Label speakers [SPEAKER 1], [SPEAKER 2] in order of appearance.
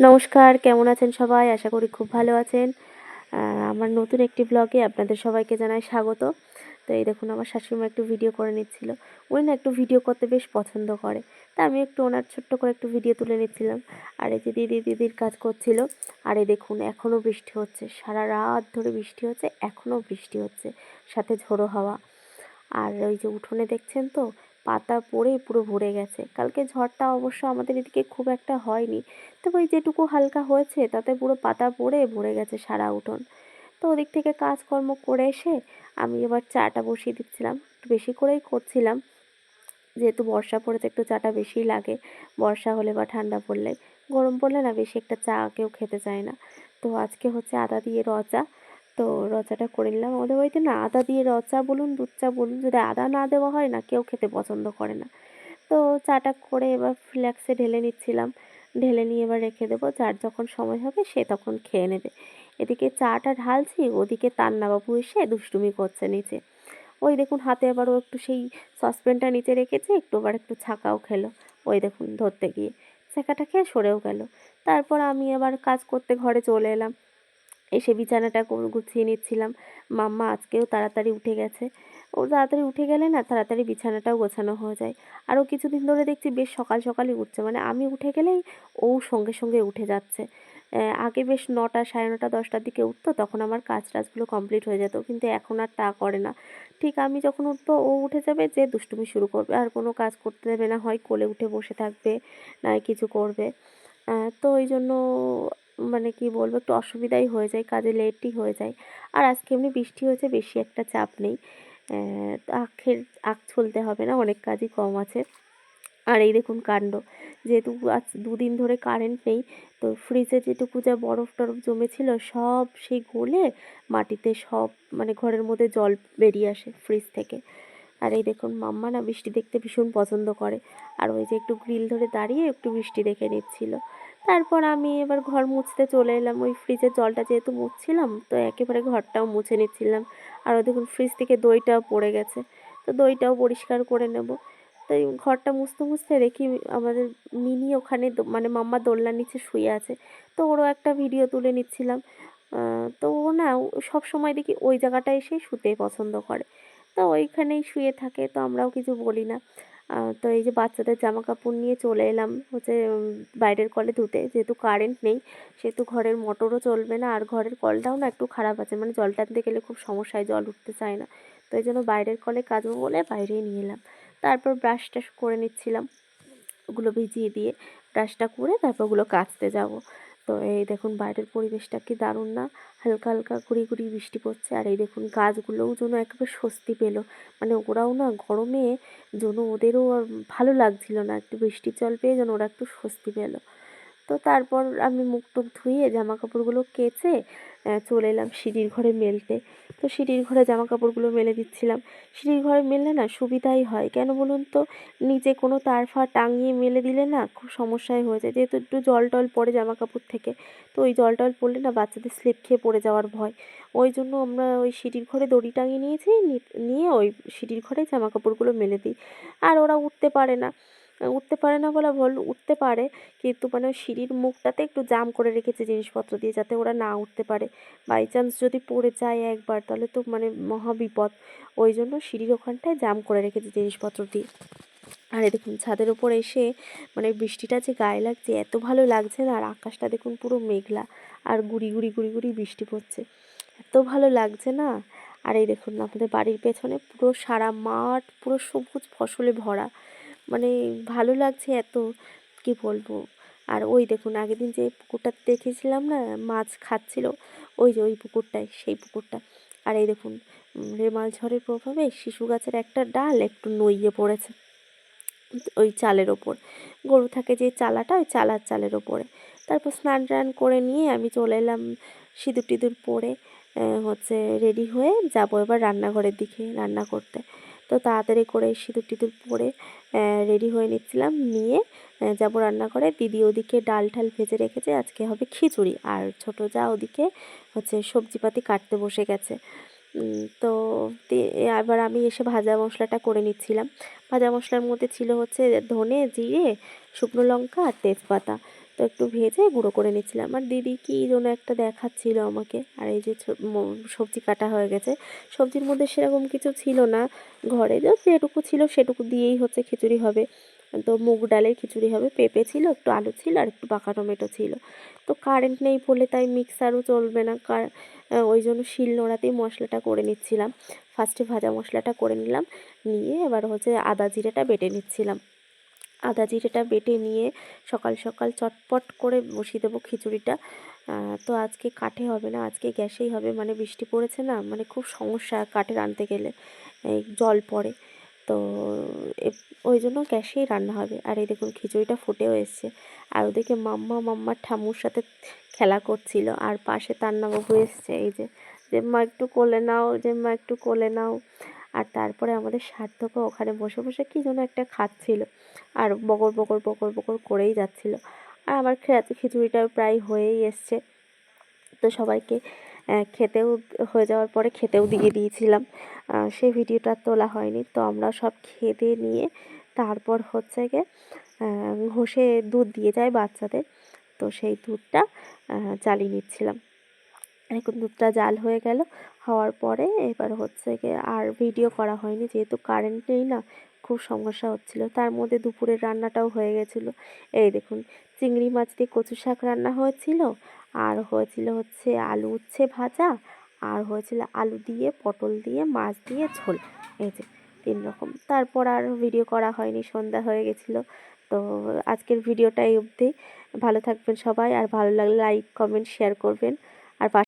[SPEAKER 1] নমস্কার, কেমন আছেন সবাই? আশা করি খুব ভালো আছেন। আ আমার নতুন একটি ব্লগে আপনাদের সবাইকে জানাই স্বাগত। তো এই দেখুন আমার শাশুড়িমা একটু ভিডিও করে নিচ্ছিল। উনি না একটু ভিডিও করতে বেশ পছন্দ করে। তা আমি একটু ওনার ছোট্ট করে একটু ভিডিও তুলে নিচ্ছিলাম। আর এই যে দিদির কাজ করছিল। আর এই দেখুন এখনও বৃষ্টি হচ্ছে। সারারাত ধরে বৃষ্টি হচ্ছে, এখনও বৃষ্টি হচ্ছে। সাথে ঝোড়ো হাওয়া। আর ওই যে উঠোনে দেখছেন তো পাতা পড়ে পুরো ভরে গেছে। কালকে ঝড়টা অবশ্য আমাদের এদিকে খুব একটা হয়নি, তবে ওই যেটুকু হালকা হয়েছে তাতে পুরো পাতা পড়ে ভরে গেছে সারা উঠোন। তো ওদিক থেকে কাজকর্ম করে এসে আমি এবার চাটা বসিয়ে দিচ্ছিলাম, একটু বেশি করেই করছিলাম, যেহেতু বর্ষা পড়েছে একটু চাটা বেশিই লাগে। বর্ষা হলে বা ঠান্ডা পড়লে, গরম পড়লে না বেশি একটা চা কেউ খেতে চায় না। তো আজকে হচ্ছে আদা দিয়ে র চা। তো র চাটা করে নিলাম। আমাদের বাড়িতে না আদা দিয়ে র চা বলুন দুধ চা বলুন, যদি আদা না দেওয়া হয় না কেউ খেতে পছন্দ করে না। তো চাটা করে এবার ফ্ল্যাক্সে ঢেলে নিচ্ছিলাম। ঢেলে নিয়ে এবার রেখে দেবো, যার যখন সময় হবে সে তখন খেয়ে নেবে। এদিকে চাটা ঢালছি, ওদিকে তান্নাবাবু এসে দুষ্টুমি করছে নিচে। ওই দেখুন হাতে আবার ও একটু সেই সসপ্যানটা নিচে রেখেছে, একটু আবার একটু ছাকাও খেলো। ওই দেখুন ধরতে গিয়ে ছাকাটা খেয়ে সরেও গেল। তারপর আমি আবার কাজ করতে ঘরে চলে এলাম। এসে বিছানাটা গুছিয়ে নিচ্ছিলাম। মাম্মা আজকেও তাড়াতাড়ি উঠে গেছে। ও তাড়াতাড়ি উঠে গেলে না তাড়াতাড়ি বিছানাটাও গোছানো হয়ে যায়। আরও কিছুদিন ধরে দেখছি বেশ সকাল সকালই উঠছে, মানে আমি উঠে গেলেই ও সঙ্গে সঙ্গে উঠে যাচ্ছে। আগে বেশ 9টা, সাড়ে 9টা, 10টার দিকে উঠতো, তখন আমার কাজ টাজগুলো কমপ্লিট হয়ে যেত, কিন্তু এখন আর তা করে না। ঠিক আমি যখন উঠবো ও উঠে যাবে, যে দুষ্টুমি শুরু করবে, আর কোনো কাজ করতে দেবে না, হয় কোলে উঠে বসে থাকবে নয় কিছু করবে। তো ওই জন্য মানে কি বলবো, একটু অসুবিধাই হয়ে যায়, কাজে লেটই হয়ে যায়। আর আজকে এমনি বৃষ্টি হয়েছে, বেশি একটা চাপ নেই। তো আখ ছুলতে হবে না, অনেক কাজই কম আছে। আর এই দেখুন কাণ্ড, যেহেতু আজ 2 দিন ধরে কারেন্ট নেই, তো ফ্রিজে যেটুকু যা বরফ টরফ জমেছিল সব সেই গলে মাটিতে সব, মানে ঘরের মধ্যে জল বেরিয়ে আসে ফ্রিজ থেকে। আর এই দেখুন মাম্মা না বৃষ্টি দেখতে ভীষণ পছন্দ করে। আর ওই যে একটু গ্রিল ধরে দাঁড়িয়ে একটু বৃষ্টি দেখে নিচ্ছিল। তারপর আমি এবার ঘর মুছতে চলে এলাম। ওই ফ্রিজের জলটা যেহেতু মুছছিলাম, তো একেবারে ঘরটাও মুছে নিচ্ছিলাম। আর ওই দেখুন ফ্রিজ থেকে দইটাও পড়ে গেছে, তো দইটাও পরিষ্কার করে নেব। তো এই ঘরটা মুছতে মুছতে দেখি আমাদের মিনি ওখানে মানে মাম্মা দোলনার নিচে শুয়ে আছে। তো ওরও একটা ভিডিও তুলে নিচ্ছিলাম। তো ও না সব সময় দেখি ওই জায়গাটায় এসেই শুতে পছন্দ করে। তো ওইখানেই শুয়ে থাকে, তো আমরাও কিছু বলি না। তো এই যে বাচ্চাদের জামা কাপড় নিয়ে চলে এলাম হচ্ছে বাইরের কলে ধুতে, যেহেতু কারেন্ট নেই সেহেতু ঘরের মোটরও চলবে না, আর ঘরের কলটাও না একটু খারাপ আছে, মানে জল টানতে গেলে খুব সমস্যা হয়, জল উঠতে চায় না। তো এই জন্য বাইরের কলে কাচবো বলে বাইরেই নিয়ে এলাম। তারপর ব্রাশ টাশ করে নিচ্ছিলাম, ওগুলো ভিজিয়ে দিয়ে ব্রাশটা করে তারপর ওগুলো কাচতে যাব। তো এই দেখুন বাইরের পরিবেশটা কি দারুণ না, হালকা হালকা গুড়ি গুড়ি বৃষ্টি পড়ছে। আর এই দেখুন গাছগুলোও যেন একেবারে স্বস্তি পেলো, মানে ওরাও না গরমে যেন ওদেরও আর ভালো লাগছিল না, একটু বৃষ্টির জল পেয়ে যেন ওরা একটু স্বস্তি পেলো। তো তারপর আমি মুখ টুক ধুয়ে জামা কাপড়গুলো কেচে চলে এলাম সিঁড়ির ঘরে মেলতে। তো সিঁড়ির ঘরে জামা কাপড়গুলো মেলে দিচ্ছিলাম। সিঁড়ির ঘরে মেললে না সুবিধাই হয়, কেন বলুন তো, নিচে কোনো তার ফার টাঙিয়ে মেলে দিলে না খুব সমস্যাই হয়ে যায়, যেহেতু একটু জল টল পড়ে জামা কাপড় থেকে। তো ওই জল টল পড়লে না বাচ্চাদের স্লিপ খেয়ে পড়ে যাওয়ার ভয়। ওই জন্য আমরা ওই সিঁড়ির ঘরে দড়ি টাঙিয়ে নিয়েছি, নিয়ে ওই সিঁড়ির ঘরে জামা কাপড়গুলো মেলে দিই। আর ওরা উঠতে পারে না, উঠতে পারে না বলা ভুল, উঠতে পারে, কিন্তু মানে ওই সিঁড়ির মুখটাতে একটু জাম করে রেখেছে জিনিসপত্র দিয়ে, যাতে ওরা না উঠতে পারে। বাই চান্স যদি পড়ে যায় একবার, তাহলে তো মানে মহা বিপদ। ওই জন্য সিঁড়ির ওখানটায় জাম করে রেখেছে জিনিসপত্র দিয়ে। আর এই দেখুন ছাদের উপর এসে মানে বৃষ্টিটা যে গায়ে লাগছে এত ভালো লাগছে না, আর আকাশটা দেখুন পুরো মেঘলা, আর গুড়ি গুড়ি গুড়ি গুড়ি বৃষ্টি পড়ছে, এত ভালো লাগছে না। আর এই দেখুন আমাদের বাড়ির পেছনে পুরো সারা মাঠ পুরো সবুজ ফসলে ভরা, মানে ভালো লাগছে এত, কি বলবো। আর ওই দেখুন আগের দিন যে পুকুরটাতে দেখেছিলাম না মাছ খাচ্ছিল, ওই যে ওই পুকুরটাই, সেই পুকুরটা। আর এই দেখুন রেমাল ঝড়ের প্রভাবে শিশু গাছের একটা ডাল একটু নইয়ে পড়েছে ওই চালের ওপর, গরু থাকে যে চালাটা, ওই চালের ওপরে। তারপর স্নান টান করে নিয়ে আমি চলে এলাম সিঁদুর টিঁদুর পরে, হচ্ছে রেডি হয়ে যাব এবার রান্নাঘরের দিকে রান্না করতে। তো তাড়াতাড়ি করে সিঁদুর টিঁদুর পরে রেডি হয়ে নিচ্ছিলাম, নিয়ে যাব রান্নাঘরে। দিদি ওদিকে ডাল ঠাল ভেজে রেখেছে, আজকে হবে খিচুড়ি, আর ছোটো যা ওদিকে হচ্ছে সবজিপাতি কাটতে বসে গেছে। তো এবার আমি এসে ভাজা মশলাটা করে নিচ্ছিলাম। ভাজা মশলার মধ্যে ছিল হচ্ছে ধনে, জিরে, শুকনো লঙ্কা আর তেজপাতা। তো একটু ভেজে গুঁড়ো করে নিচ্ছিলাম। আর দিদি কী যেন একটা দেখাচ্ছিল আমাকে। আর এই যে সবজি কাটা হয়ে গেছে। সবজির মধ্যে সেরকম কিছু ছিল না, ঘরে যেটুকু ছিল সেটুকু দিয়েই হচ্ছে খিচুড়ি হবে। তো মুগ ডালের খিচুড়ি হবে। পেঁপে ছিল, একটু আলু ছিল আর একটু পাকা টমেটো ছিল। তো কারেন্ট নেই বলে তাই মিক্সারও চলবে না, ওই জন্য শিলনোড়াতেই মশলাটা করে নিচ্ছিলাম। ফার্স্টে ভাজা মশলাটা করে নিলাম, নিয়ে এবার হচ্ছে আদা জিরেটা বেটে নিচ্ছিলাম। আদা জিরেটা বেটে নিয়ে সকাল সকাল চটপট করে বসিয়ে দেবো খিচুড়িটা। তো আজকে কাঠে হবে না, আজকে গ্যাসেই হবে। মানে বৃষ্টি পড়েছে না, মানে খুব সমস্যা কাঠে রাঁধতে গেলে, এই জল পড়ে। তো ওই জন্য গ্যাসেই রান্না হবে। আর এই দেখুন খিচুড়িটা ফুটেও এসছে। আর ওদিকে মাম্মার ঠাম্মুর সাথে খেলা করছিল। আর পাশে তান্নাবাবু এসছে, এই যে মা একটু কোলে নাও, যে মা একটু কোলে নাও। আর তারপরে আমাদের সার্থকও ওখানে বসে বসে কী যেন একটা খাচ্ছিল, আর বকর বকর বকর বকর করেই যাচ্ছিল। আর আমার খিচুড়িটা প্রায় হয়েই এসছে। তো সবাইকে খেতেও হয়ে যাওয়ার পরে খেতেও দিয়ে দিয়েছিলাম। সেই ভিডিওটা তোলা হয়নি। তো আমরা সব খেয়ে দিয়ে নিয়ে তারপর হচ্ছে গিয়ে ঘষে দুধ দিয়ে যায় বাচ্চাদের, তো সেই দুধটা জ্বালিয়ে নিচ্ছিলাম। এখন দুধটা জাল হয়ে গেল, হওয়ার পরে এবার হচ্ছে গিয়ে আর ভিডিও করা হয়নি, যেহেতু কারেন্ট নেই না, খুব সমস্যা হচ্ছিল। তার মধ্যে দুপুরের রান্নাটাও হয়ে গেছিলো। এই দেখুন চিংড়ি মাছ দিয়ে কচু শাক রান্না হয়েছিল, আর হয়েছিল হচ্ছে আলু উচ্ছে ভাজা, আর হয়েছিল আলু দিয়ে পটল দিয়ে মাছ দিয়ে ঝোল। এই যে 3 রকম। তারপর আর ভিডিও করা হয়নি, সন্ধ্যা হয়ে গেছিলো। তো আজকের ভিডিওটা এই অবধি। ভালো থাকবেন সবাই, আর ভালো লাগলে লাইক কমেন্ট শেয়ার করবেন। আর